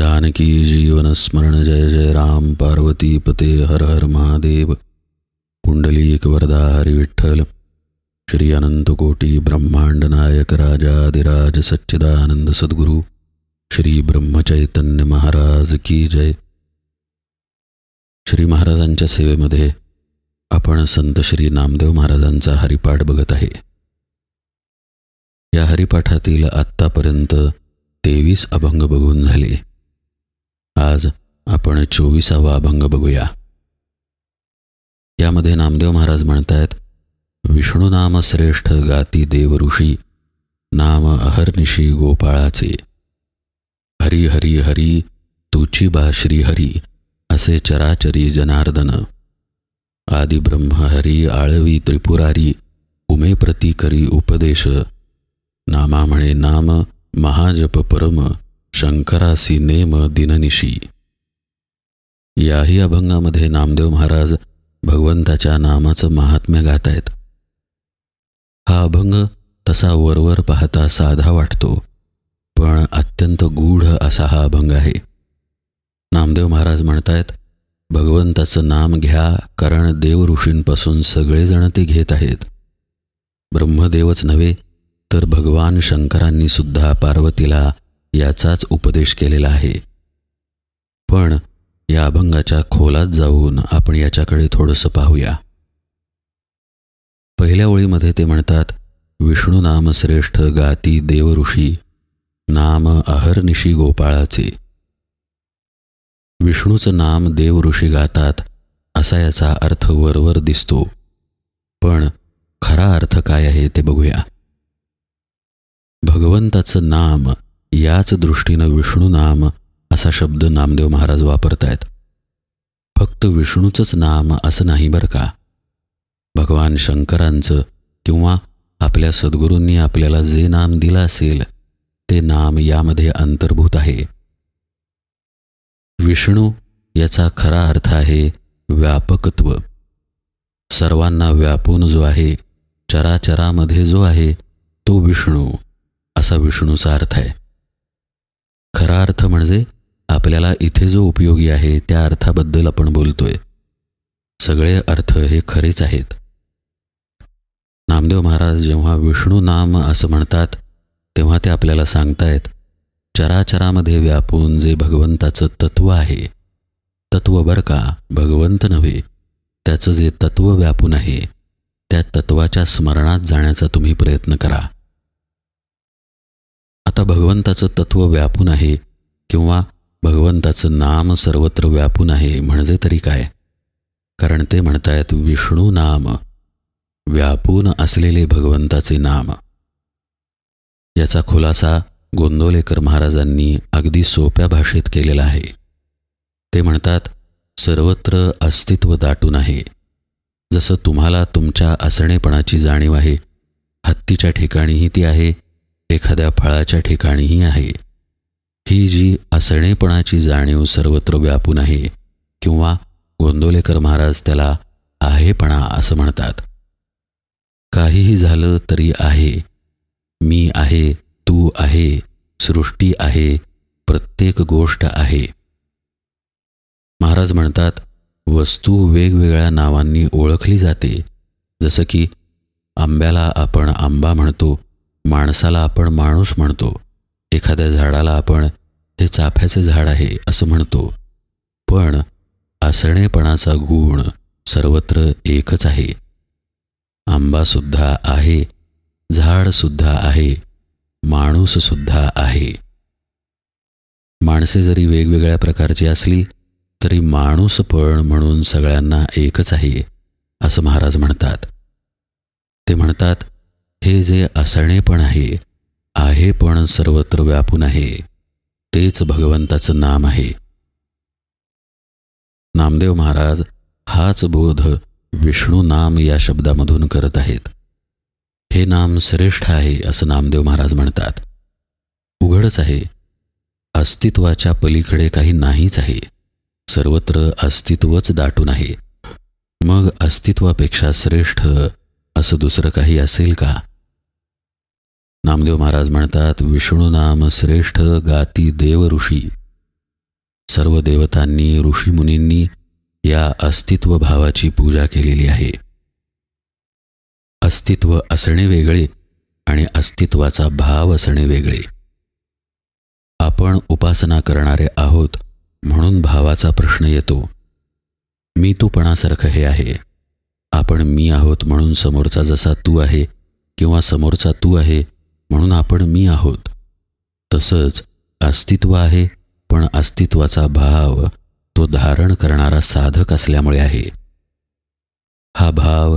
जानकी जीवन स्मरण जय जय राम पार्वती पते हर हर महादेव। कुंडलीक वरदा हरि विठ्ठल। श्री अनंत कोटी ब्रह्मांड नायक राजाधिराज सच्चिदानंद सद्गुरु श्री ब्रह्मचैतन्य महाराज की जय। श्री महाराजांच्या सेवेमध्ये आपण संत श्री नामदेव महाराजांचा हरिपाठ बघत आहे। या हरिपाठातील आत्तापर्यंत 23 अभंग बघून झाले। आज आपण 24वा अभंग बघूया। यामध्ये नामदेव महाराज म्हणतात, विष्णू नाम श्रेष्ठ गाती देव ऋषी, नाम अहर्निशी गोपाळाचे। हरी हरी हरी तुची बा श्री हरी, असे चराचरी जनार्दन। आदि ब्रह्म हरी आळवी त्रिपुरारी, उमे प्रती करी उपदेश। नामा म्हणे नाम महाजप परम, शंकरासी नेम दिननिशी। याही अभंगामध्ये नामदेव महाराज भगवंताच्या नामाचं महात्म्य गात आहेत। हा अभंग तसा वरवर पाहता साधा वाटतो, पण अत्यंत गूढ असा हा अभंग आहे। नामदेव महाराज म्हणतायत, भगवंताचं नाम घ्या, कारण देव ऋषींपासून सगळेजण ते घेत आहेत। ब्रह्मदेवच नव्हे तर भगवान शंकरांनी सुद्धा पार्वतीला याचाच उपदेश केलेला आहे। पण या अभंगाच्या खोलात जाऊन आपण याच्याकडे थोडंसं पाहूया। पहिल्या ओळीमध्ये ते म्हणतात, विष्णू नाम श्रेष्ठ गाती देव ऋषी, नाम अहर्निशी गोपाळाचे। विष्णूचं नाम देव ऋषी गातात असा याचा अर्थ वरवर दिसतो, पण खरा अर्थ काय आहे ते बघूया। भगवंताचं नाम याच दृष्टीनं विष्णू नाम असा शब्द नामदेव महाराज वापरतायत। फक्त विष्णूचंच नाम असं नाही बरं का, भगवान शंकरांचं किंवा आपल्या सद्गुरूंनी आपल्याला जे नाम दिलं असेल ते नाम यामध्ये अंतर्भूत आहे। विष्णू याचा खरा अर्थ आहे व्यापकत्व। सर्वांना व्यापून जो आहे, चराचरामध्ये जो आहे तो विष्णू, असा विष्णूचा अर्थ आहे। खरा अर्थ म्हणजे आपल्याला इथे जो उपयोगी आहे त्या अर्थाबद्दल आपण बोलतोय। सगळे अर्थ हे खरेच आहेत। नामदेव महाराज जेव्हा विष्णू नाम असं म्हणतात तेव्हा ते आपल्याला सांगतायत, चराचरामध्ये व्यापून जे भगवंताचं तत्व आहे, तत्व बरं का, भगवंत नव्हे, त्याचं जे तत्व व्यापून आहे त्या तत्वाच्या स्मरणात जाण्याचा तुम्ही प्रयत्न करा। आता भगवंताचं तत्व व्यापून आहे किंवा भगवंताचं नाम सर्वत्र व्यापून आहे म्हणजे तरी काय, कारण ते म्हणतायत विष्णू नाम, व्यापून असलेले भगवंताचे नाम। याचा खुलासा गोंदवलेकर महाराजांनी अगदी सोप्या भाषेत केलेला आहे। ते म्हणतात, सर्वत्र अस्तित्व दाटून आहे। जसं तुम्हाला तुमच्या असणेपणाची जाणीव आहे, हत्तीच्या ठिकाणीही ती आहे, एखाद्या फळाच्या ठिकाणीही आहे। ही जी असणेपणाची जाणीव सर्वत्र व्यापून आहे, किंवा गोंदवलेकर महाराज त्याला आहेपणा असं म्हणतात। काहीही झालं तरी आहे, मी आहे, तू आहे, सृष्टी आहे, प्रत्येक गोष्ट आहे। महाराज म्हणतात, वस्तू वेगवेगळ्या नावांनी ओळखली जाते। जसं की आंब्याला आपण आंबा म्हणतो, माणसाला आपण माणूस म्हणतो, एखाद्या झाडाला आपण हे चाफ्याचे झाड आहे असं म्हणतो, पण असणेपणाचा गुण सर्वत्र एकच आहे। आंबासुद्धा आहे, झाडसुद्धा आहे, माणूससुद्धा आहे। माणसे जरी वेगवेगळ्या प्रकारची असली तरी माणूसपण म्हणून सगळ्यांना एकच आहे असं महाराज म्हणतात। ते म्हणतात, हे जे असणेपण आहे पण सर्वत्र व्यापून आहे, तेच भगवंताचं नाम आहे। नामदेव महाराज हाच बोध विष्णू नाम या शब्दामधून करत आहेत। हे नाम श्रेष्ठ आहे असं नामदेव महाराज म्हणतात। उघडच आहे, अस्तित्वाच्या पलीकडे काही नाहीच आहे, सर्वत्र अस्तित्वच दाटून आहे। मग अस्तित्वापेक्षा श्रेष्ठ असं दुसरं काही असेल का? नामदेव महाराज म्हणतात, विष्णू नाम श्रेष्ठ गाती देव ऋषी, सर्व देवतांनी ऋषीमुनींनी या अस्तित्व भावाची पूजा केलेली आहे. अस्तित्व असणे वेगळे आणि अस्तित्वाचा भाव असणे वेगळे. आपण उपासना करणारे आहोत म्हणून भावाचा प्रश्न येतो. मी तूपणासारखं हे आहे. आपण मी आहोत म्हणून समोरचा जसा तू आहे किंवा समोरचा तू आहे म्हणून आपण मी आहोत. तसंच अस्तित्व आहे, पण अस्तित्वाचा भाव तो धारण करणारा साधक असल्यामुळे आहे. हा भाव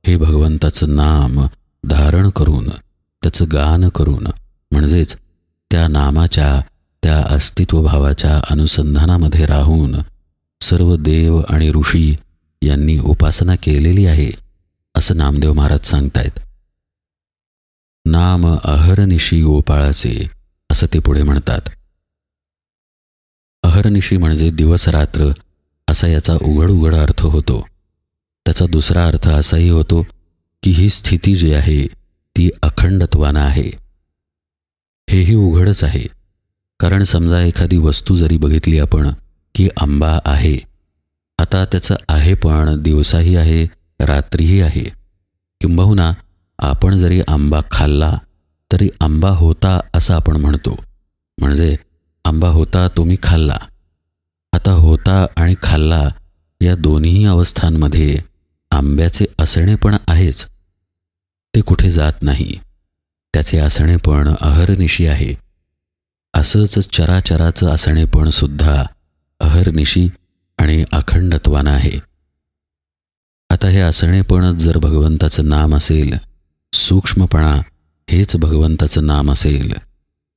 हे भगवंताचं नाम धारण करून, त्याचं गान करून, म्हणजेच त्या नामाच्या, त्या अस्तित्वभावाच्या अनुसंधानामध्ये राहून सर्व देव आणि ऋषी यांनी उपासना केलेली आहे, असं नामदेव महाराज सांगतायत. नाम अहर्निशी गोपाळाचे, असं ते पुढे म्हणतात. अहर्निशी म्हणजे दिवस रात्र असा याचा उघड उघड अर्थ होतो. त्याचा दुसरा अर्थ असाही होतो की ही स्थिती जी आहे ती अखंडत्वानं आहे. हेही उघडच आहे. कारण समजा एखादी वस्तू जरी बघितली आपण की आंबा आहे, आता त्याचं आहे पण दिवसाही आहे, रात्रीही आहे. किंबहुना आपण जरी आंबा खाल्ला तरी आंबा होता असं आपण म्हणतो. म्हणजे आंबा होता, तो मी खाल्ला. आता होता आणि खाल्ला या दोन्ही अवस्थांमध्ये आंब्याचे असणे पण आहेच. ते कुठे जात नाही. त्याचे असणे पण अहर्निशी आहे. असंच चराचराचं असणे पण सुद्धा अहर्निशी आणि अखंडत्वानं आहे. आता हे असणेपणच जर भगवंताचं नाम असेल, सूक्ष्मपणा हेच भगवंताचं नाम असेल,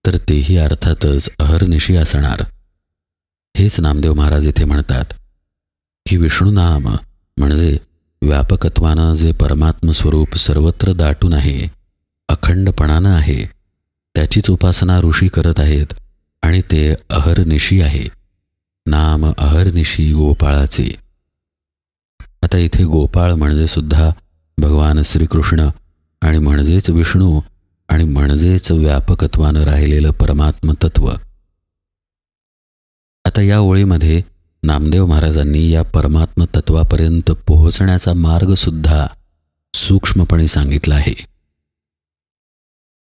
तर तेही अर्थातच अहर्निशी असणार. हेच नामदेव महाराज इथे म्हणतात की विष्णुनाम म्हणजे व्यापकत्वानं जे परमात्म स्वरूप सर्वत्र दाटून आहे, अखंडपणानं आहे, त्याचीच उपासना ऋषी करत आहेत आणि ते अहर्निशी आहे. नाम अहर्निशी गोपाळाचे. आता इथे गोपाळ म्हणजे सुद्धा भगवान श्रीकृष्ण आणि म्हणजेच विष्णू आणि म्हणजेच व्यापकत्वानं राहिलेलं परमात्म तत्व. आता या ओळीमध्ये नामदेव महाराजांनी या परमात्म तत्वापर्यंत पोहोचण्याचा मार्ग सुद्धा सूक्ष्मपणे सांगितला आहे.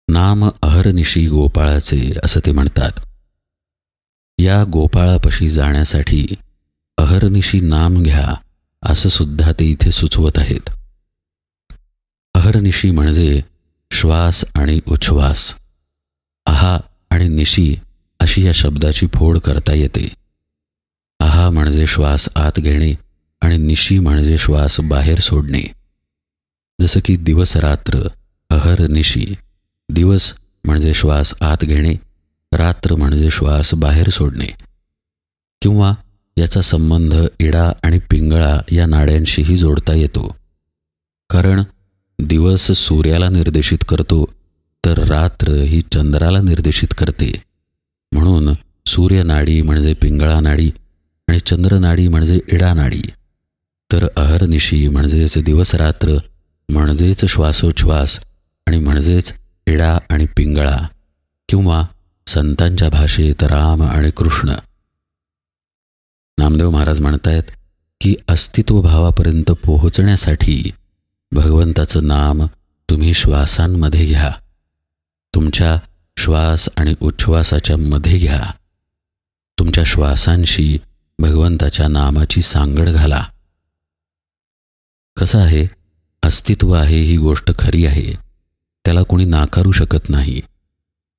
नाम अहर्निशी गोपाळाचे असं ते म्हणतात. या गोपाळापाशी जाण्यासाठी अहर्निशी नाम घ्या असं सुद्धा ते इथे सुचवत आहेत. अहर्निशी म्हणजे श्वास आणि उच्छ्वास. आहा आणि निशी अशी या शब्दाची फोड करता येते. आहा म्हणजे श्वास आत घेणे आणि निशी म्हणजे श्वास बाहेर सोडणे. जसं की दिवस रात्र, अहर्निशी. दिवस म्हणजे श्वास आत घेणे, रात्र म्हणजे श्वास बाहेर सोडणे. किंवा याचा संबंध इडा आणि पिंगळा या नाड्यांशीही जोडता येतो. कारण दिवस सूर्याला निर्देशित करतो तर रात्र ही चंद्राला निर्देशित करते. म्हणून सूर्यनाडी म्हणजे पिंगळा नाडी आणि चंद्रनाडी म्हणजे इडा नाडी. तर अहर्निशी म्हणजेच दिवस रात्र म्हणजेच श्वासोच्छ्वास आणि म्हणजेच इडा आणि पिंगळा किंवा संतांच्या भाषेत राम आणि कृष्ण. नामदेव महाराज म्हणतायत की अस्तित्व भावापर्यंत पोहोचण्यासाठी भगवंताचं नाम तुम्ही श्वासांमध्ये घ्या. तुमच्या श्वास आणि उच्छ्वासाच्या मध्ये घ्या. तुमच्या श्वासांशी भगवंताच्या नामाची सांगड घाला. कसं आहे, अस्तित्व आहे ही गोष्ट खरी आहे, त्याला कोणी नाकारू शकत नाही.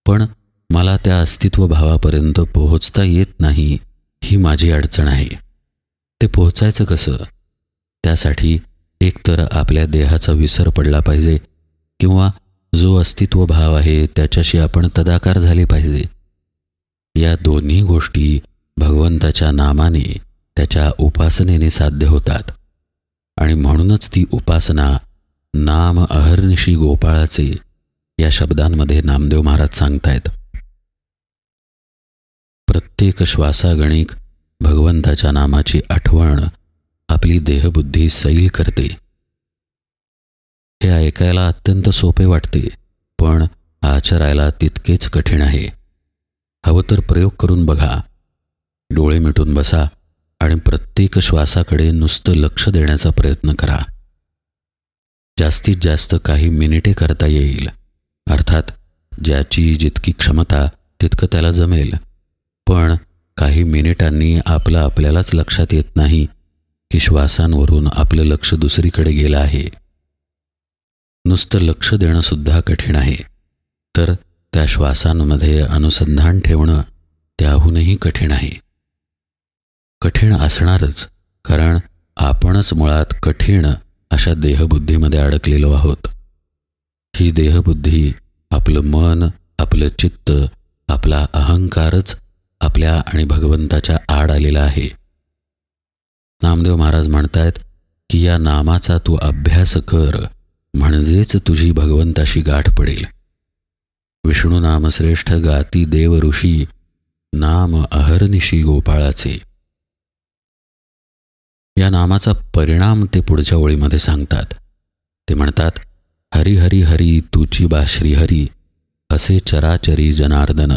पण मला त्या अस्तित्व भावापर्यंत पोहोचता येत नाही, ही माझी अडचण आहे. ते पोहोचायचं कसं? त्यासाठी एकतर आपल्या देहाचा विसर पडला पाहिजे किंवा जो अस्तित्व भाव आहे त्याच्याशी आपण तदाकार झाले पाहिजे. या दोन्ही गोष्टी भगवंताच्या नामाने, त्याच्या उपासनेने साध्य होतात. आणि म्हणूनच ती उपासना नाम अहर्निशी गोपाळाचे या शब्दांमध्ये नामदेव महाराज सांगतायत. प्रत्येक श्वासागणिक भगवंताच्या नामाची आठवण आपली देहबुद्धी सैल करते. हे ऐकायला अत्यंत सोपे वाटते, पण आचरायला तितकेच कठीण आहे. हवं तर प्रयोग करून बघा. डोळे मिटून बसा आणि प्रत्येक श्वासाकडे नुसतं लक्ष देण्याचा प्रयत्न करा. जास्तीत जास्त काही मिनिटे करता येईल. अर्थात ज्याची जितकी क्षमता तितकं त्याला जमेल. पण काही मिनिटांनी आपल्यालाच लक्षात येत नाही की श्वासांवरून आपलं लक्ष दुसरीकडे गेलं आहे. नुसतं लक्ष देणं सुद्धा कठीण आहे, तर त्या श्वासांमध्ये अनुसंधान ठेवणं त्याहूनही कठीण आहे. कठीण असणारच, कारण आपणच मुळात कठीण अशा देहबुद्धीमध्ये अडकलेलो आहोत. ही देहबुद्धी, आपलं मन, आपलं चित्त, आपला अहंकारच आपल्या आणि भगवंताच्या आड आलेला आहे. नामदेव महाराज म्हणतायत की या नामाचा तू अभ्यास कर, म्हणजेच तुझी भगवंताशी गाठ पडेल. विष्णू नाम श्रेष्ठ गाती देव ऋषी, नाम अहर्निशी गोपाळाचे. या नामाचा परिणाम ते पुढच्या ओळीमध्ये सांगतात. ते म्हणतात, हरी हरी हरी तुची बा श्रीहरी, असे चराचरी जनार्दन.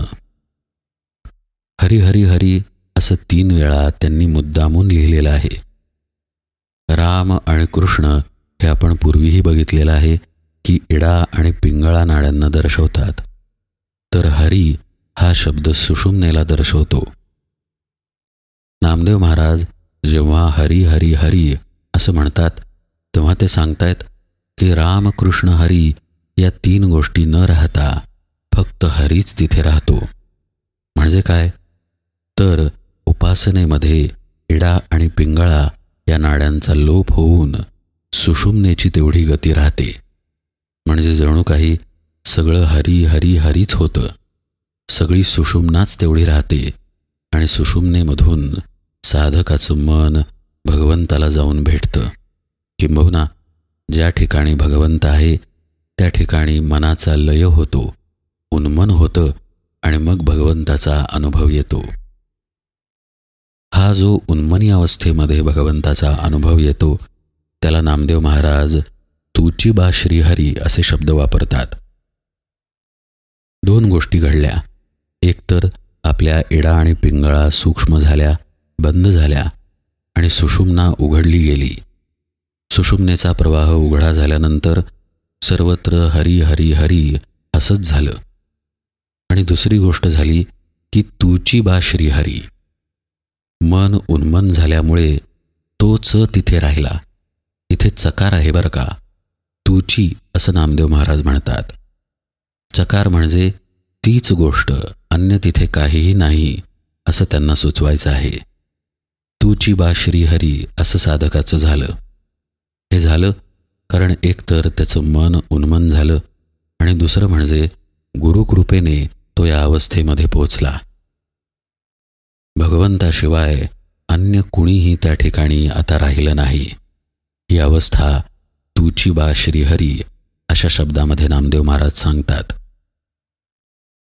हरी हरी हरी असं 3 वेळा त्यांनी मुद्दामून लिहिलेलं आहे. राम आणि कृष्ण हे आपण पूर्वीही बघितलेलं आहे की इडा आणि पिंगळा नाड्यांना दर्शवतात, तर हरी हा शब्द सुषुम्नेला दर्शवतो. नामदेव महाराज जेव्हा हरी हरी हरी असं म्हणतात तेव्हा ते सांगतायत की राम कृष्ण हरी या 3 गोष्टी न राहता फक्त हरीच तिथे राहतो. म्हणजे काय, तर उपासनेमध्ये इडा आणि पिंगळा या नाड्यांचा लोप होऊन सुषुम्नेची तेवढी गती राहते. म्हणजे जणू काही सगळं हरी हरी हरीच होतं. सगळी सुषुम्नाच तेवढी राहते आणि सुषुम्नेमधून साधकाचं मन भगवंताला जाऊन भेटतं. किंबहुना ज्या ठिकाणी भगवंत आहे त्या ठिकाणी मनाचा लय होतो, उन्मन होतं आणि मग भगवंताचा अनुभव येतो. हा जो उन्मनी अवस्थेमध्ये भगवंताचा अनुभव येतो त्याला नामदेव महाराज तुची बा श्रीहरी असे शब्द वापरतात. 2 गोष्टी घडल्या. एक तर आपल्या इडा आणि पिंगळा सूक्ष्म झाल्या, बंद झाल्या आणि सुषुम्ना उघडली गेली. सुषुम्नेचा प्रवाह उघडा झाल्यानंतर सर्वत्र हरी हरी हरी असंच झालं. आणि दुसरी गोष्ट झाली की तुची बा श्रीहरी. मन उन्मन झाल्यामुळे तो च तिथे राहिला. इथे चकार आहे बरं का. तुची असं नामदेव महाराज म्हणतात. चकार म्हणजे तीच गोष्ट, अन्य तिथे काहीही नाही असं त्यांना सुचवायचं आहे. तुची बा श्रीहरी असं साधकाचं झालं. हे झालं कारण एकतर त्याचं मन उन्मन झालं आणि दुसरं म्हणजे गुरुकृपेने तो या अवस्थेमध्ये पोचला. भगवंताशिवाय अन्य कुणीही त्या ठिकाणी आता राहिलं नाही. ही अवस्था तुची बा श्रीहरी अशा शब्दामध्ये नामदेव महाराज सांगतात.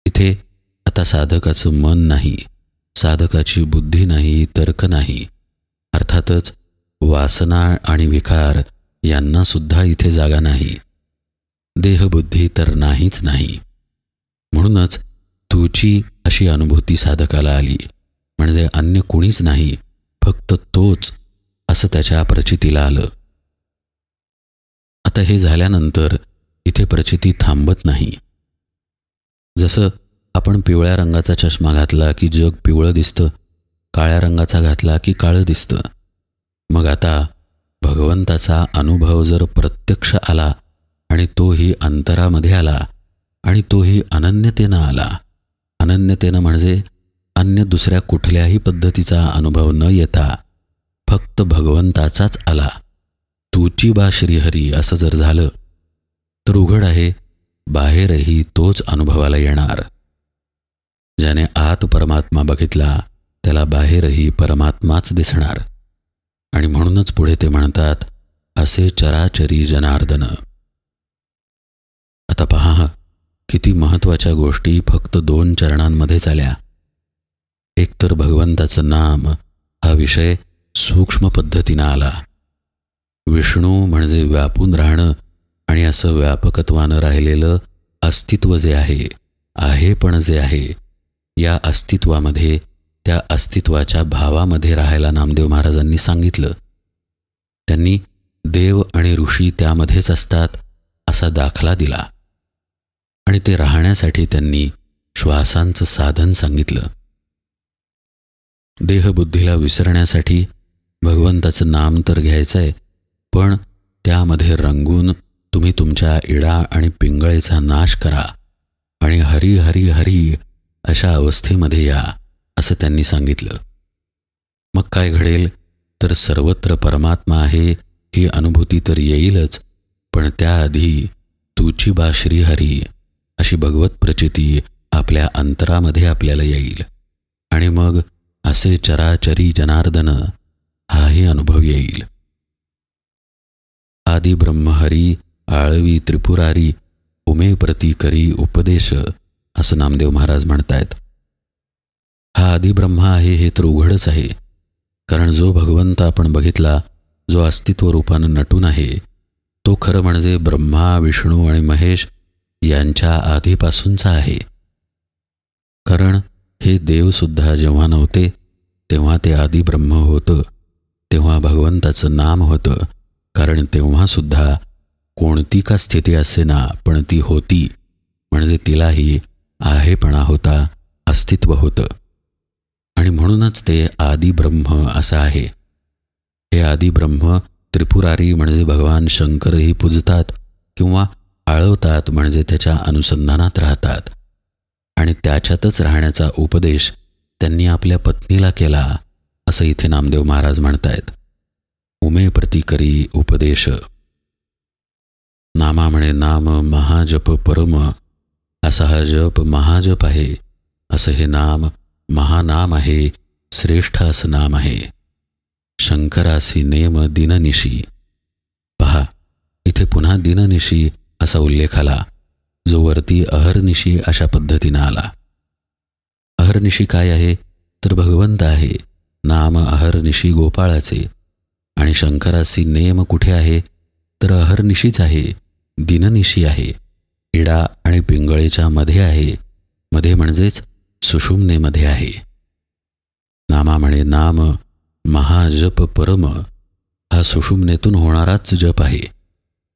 इथे आता साधकाचं मन नाही, साधकाची बुद्धी नाही, तर्क नाही. अर्थातच वासना आणि विकार यांना सुद्धा इथे जागा नाही. देहबुद्धी तर नाहीच नाही. म्हणूनच तुची अशी अनुभूती साधकाला आली. म्हणजे अन्य कुणीच नाही, फक्त तोच असं त्याच्या प्रचितीला आलं. आता हे झाल्यानंतर इथे प्रचिती थांबत नाही. जसं आपण पिवळ्या रंगाचा चष्मा घातला की जग पिवळं दिसतं, काळ्या रंगाचा घातला की काळं दिसतं. मग आता भगवंताचा अनुभव जर प्रत्यक्ष आला आणि तोही अंतरामध्ये आला आणि तोही अनन्यतेनं आला. अनन्यतेनं म्हणजे अन्य दुसऱ्या कुठल्याही पद्धतीचा अनुभव न येता फक्त भगवंताचाच आला. तुची बा श्रीहरी असं जर झालं तर उघड आहे बाहेरही तोच अनुभवाला येणार. ज्याने आत परमात्मा बघितला त्याला बाहेरही परमात्माच दिसणार. आणि म्हणूनच पुढे ते म्हणतात, असे चराचरी जनार्दन. आता पहा किती महत्त्वाच्या गोष्टी फक्त 2 चरणांमध्येच आल्या. एकतर भगवंताचं नाम हा विषय सूक्ष्म पद्धतीनं आला. विष्णू म्हणजे व्यापून राहणं आणि असं व्यापकत्वानं राहिलेलं अस्तित्व जे आहे पण जे आहे, या अस्तित्वामध्ये त्या अस्तित्वाच्या भावामध्ये राहायला नामदेव महाराजांनी सांगितलं. त्यांनी देव आणि ऋषी त्यामध्येच असतात असा दाखला दिला आणि ते राहण्यासाठी त्यांनी श्वासांचं साधन सांगितलं. देहबुद्धीला विसरण्यासाठी भगवंताचं नाम तर घ्यायचं आहे, पण त्यामध्ये रंगून तुम्ही तुमच्या इडा आणि पिंगळेचा नाश करा आणि हरी हरी हरी अशा अवस्थेमध्ये या, असं त्यांनी सांगितलं. मग काय घडेल तर सर्वत्र परमात्मा आहे ही अनुभूती तर येईलच, पण त्याआधी तुची बा श्रीहरी अशी भगवत प्रचिती आपल्या अंतरामध्ये आपल्याला येईल आणि मग असे चराचरी जनार्दन हाही अनुभव येईल. आदि ब्रह्महरी आळवी त्रिपुरारी उमे प्रती करी उपदेश, असं नामदेव महाराज म्हणतायत. हा आदिब्रह्मा आहे हे तर उघडच आहे, कारण जो भगवंत आपण बघितला, जो अस्तित्व रूपानं नटून आहे, तो खरं म्हणजे ब्रह्मा विष्णू आणि महेश यांच्या आधीपासूनचा आहे. कारण हे देवसुद्धा जेव्हा नव्हते तेव्हा ते आदिब्रह्म होतं, तेव्हा भगवंताचं नाम होतं, कारण तेव्हासुद्धा कोणती का स्थिती असेना पण ती होती, म्हणजे तिलाही आहेपणा होता, अस्तित्व होतं आणि म्हणूनच ते आदिब्रह्म असं आहे. हे आदिब्रह्म त्रिपुरारी म्हणजे भगवान शंकरही पूजतात किंवा आळवतात, म्हणजे त्याच्या अनुसंधानात राहतात आणि त्याच्यातच राहण्याचा उपदेश त्यांनी आपल्या पत्नीला केला, असं इथे नामदेव महाराज म्हणतायत. उमे प्रती करी उपदेश. नामा म्हणे नाम महाजप परम, असा हा जप महाजप आहे, असं हे नाम महानाम आहे, श्रेष्ठ असं नाम आहे. शंकरासी नेम दिननिशी. पहा, इथे पुन्हा दिननिशी असा उल्लेख आला, जो वरती अहर्निशी अशा पद्धतीनं आला. अहर्निशी काय आहे तर भगवंत आहे, नाम अहर्निशी गोपाळाचे, आणि शंकरासी नेम कुठे आहे तर अहर्निशीच आहे, दिननिशी आहे, इडा आणि पिंगळेच्या मध्ये आहे, मध्ये म्हणजेच सुषुम्नेमध्ये आहे. नामा म्हणे नाम महाजप परम, हा सुषुम्नेतून होणाराच जप आहे,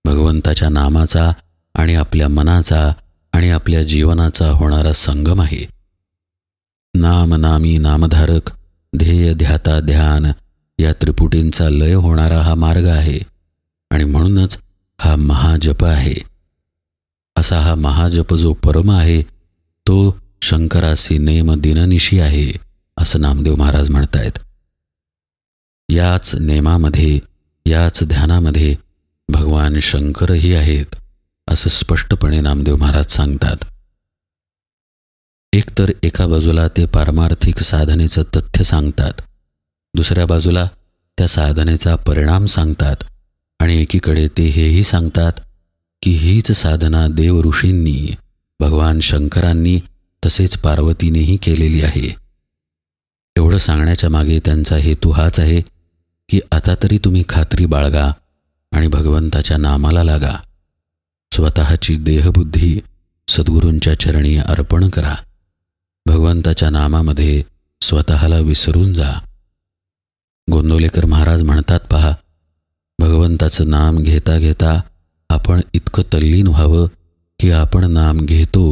भगवंताच्या नामाचा आणि आपल्या मनाचा आणि आपल्या जीवनाचा होणारा संगम आहे. नाम नामी नामधारक ध्येय ध्याता ध्यान या त्रिपुटींचा लय होणारा हा मार्ग आहे आणि म्हणूनच हा महाजप आहे. असा हा महाजप जो परम आहे तो शंकरासी नेम दिननिशी आहे, असं नामदेव महाराज म्हणतायत. याच नेमामध्ये, याच ध्यानामध्ये भगवान शंकरही आहेत, असं स्पष्टपणे नामदेव महाराज सांगतात. एकतर एका बाजूला ते पारमार्थिक साधनेचं तथ्य सांगतात, दुसऱ्या बाजूला त्या साधनेचा परिणाम सांगतात आणि एकीकडे ते हेही सांगतात की हीच साधना देव ऋषींनी, भगवान शंकरांनी तसेच पार्वतीनेही केलेली आहे. एवढं सांगण्याच्या मागे त्यांचा हेतू हाच आहे की आता तरी तुम्ही खात्री बाळगा आणि भगवंताच्या नामाला लागा, स्वतःची देहबुद्धी सद्गुरूंच्या चरणी अर्पण करा, भगवंताच्या नामामध्ये स्वतःला विसरून जा. गोंदवलेकर महाराज म्हणतात, पहा, भगवंताचं नाम घेता घेता आपण इतकं तल्लीन व्हावं की आपण नाम घेतो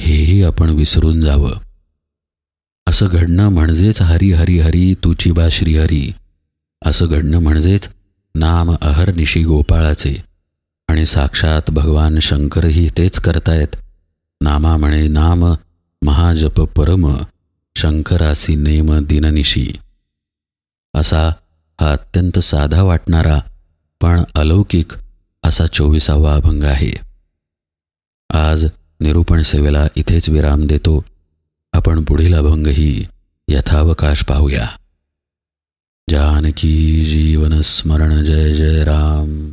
हेही आपण विसरून जावं. असं घडणं म्हणजेच हरी हरी हरी तुची बा श्रीहरी, असं घडणं म्हणजेच नाम अहर्निशी गोपाळाचे, आणि साक्षात भगवान शंकरही तेच करतायत. नामा म्हणे नाम महाजप परम, शंकरासी नेम दिननिशी. असा हा अत्यंत साधा वाटणारा पण अलौकिक असा 24वा अभंग आहे. आज निरूपण सेवेला इथेच विराम देतो. आपण पुढील अभंगही यथावकाश पाहूया. जानकी जीवन स्मरण जय जय राम.